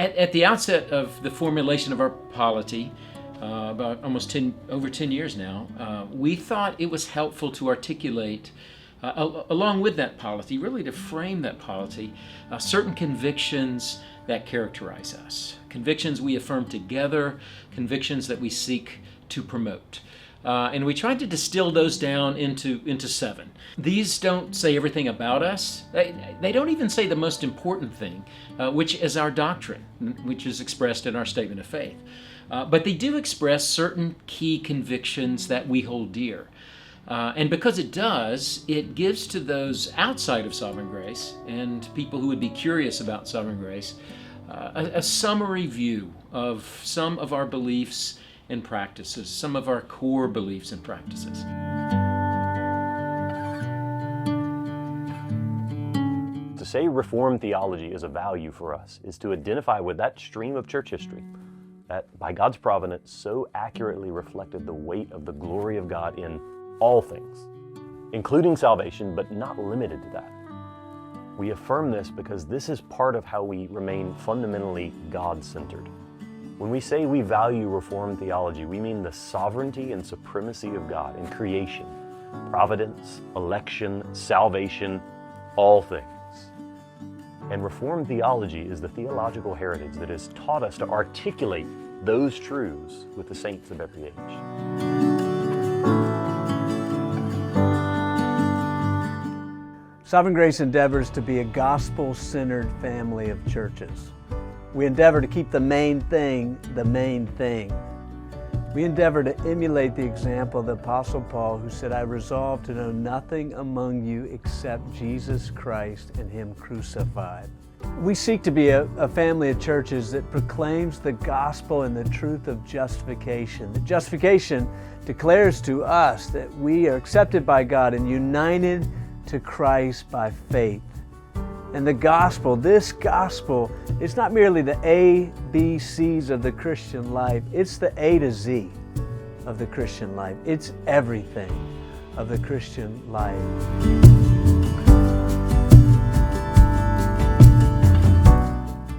At the outset of the formulation of our polity, about over 10 years now, we thought it was helpful to articulate, along with that polity, really to frame that polity, certain convictions that characterize us. Convictions we affirm together, convictions that we seek to promote. And we tried to distill those down into 7. These don't say everything about us. They don't even say the most important thing, which is our doctrine, which is expressed in our statement of faith. But they do express certain key convictions that we hold dear. And because it does, it gives to those outside of sovereign grace and people who would be curious about sovereign grace a summary view of some of our beliefs and practices, some of our core beliefs and practices. To say Reformed theology is a value for us is to identify with that stream of church history that, by God's providence, so accurately reflected the weight of the glory of God in all things, including salvation, but not limited to that. We affirm this because this is part of how we remain fundamentally God-centered. When we say we value Reformed theology, we mean the sovereignty and supremacy of God in creation, providence, election, salvation, all things. And Reformed theology is the theological heritage that has taught us to articulate those truths with the saints of every age. Sovereign Grace endeavors to be a gospel-centered family of churches. We endeavor to keep the main thing the main thing. We endeavor to emulate the example of the Apostle Paul, who said, "I resolve to know nothing among you except Jesus Christ and Him crucified." We seek to be a family of churches that proclaims the gospel and the truth of justification. The justification declares to us that we are accepted by God and united to Christ by faith. And the gospel, this gospel, is not merely the A, B, C's of the Christian life. It's the A to Z of the Christian life. It's everything of the Christian life.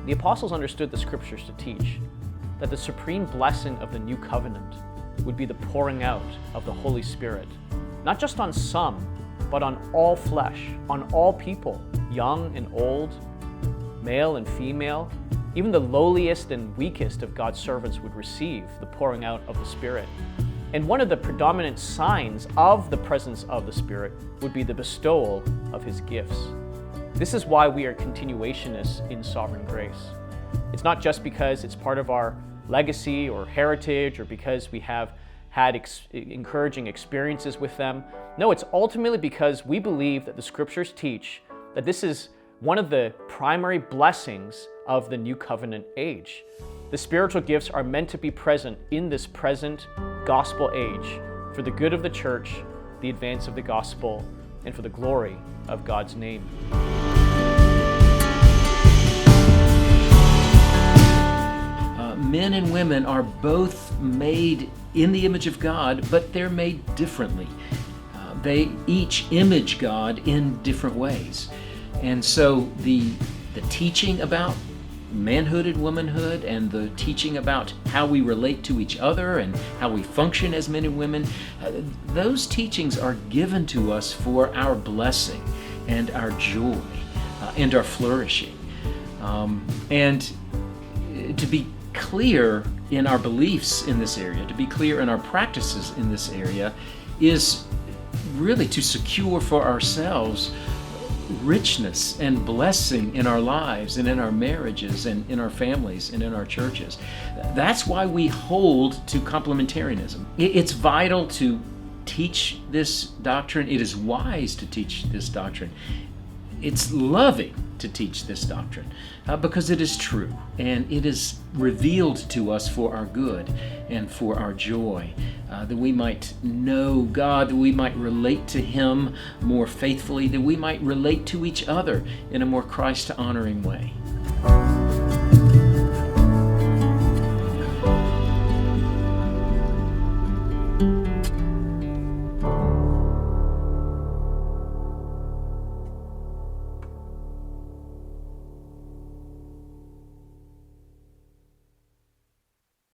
The apostles understood the scriptures to teach that the supreme blessing of the new covenant would be the pouring out of the Holy Spirit, not just on some, but on all flesh, on all people, young and old, male and female. Even the lowliest and weakest of God's servants would receive the pouring out of the Spirit. And one of the predominant signs of the presence of the Spirit would be the bestowal of His gifts. This is why we are continuationists in sovereign grace. It's not just because it's part of our legacy or heritage or because we have had encouraging experiences with them. No, it's ultimately because we believe that the scriptures teach that this is one of the primary blessings of the new covenant age. The spiritual gifts are meant to be present in this present gospel age for the good of the church, the advance of the gospel, and for the glory of God's name. Men and women are both made in the image of God, but they're made differently. They each image God in different ways. And so the teaching about manhood and womanhood and the teaching about how we relate to each other and how we function as men and women, those teachings are given to us for our blessing and our joy and our flourishing. And to be clear in our beliefs in this area, to be clear in our practices in this area, is really to secure for ourselves richness and blessing in our lives and in our marriages and in our families and in our churches. That's why we hold to complementarianism. It's vital to teach this doctrine. It is wise to teach this doctrine. It's loving to teach this doctrine because it is true and it is revealed to us for our good and for our joy, that we might know God, that we might relate to Him more faithfully, that we might relate to each other in a more Christ-honoring way.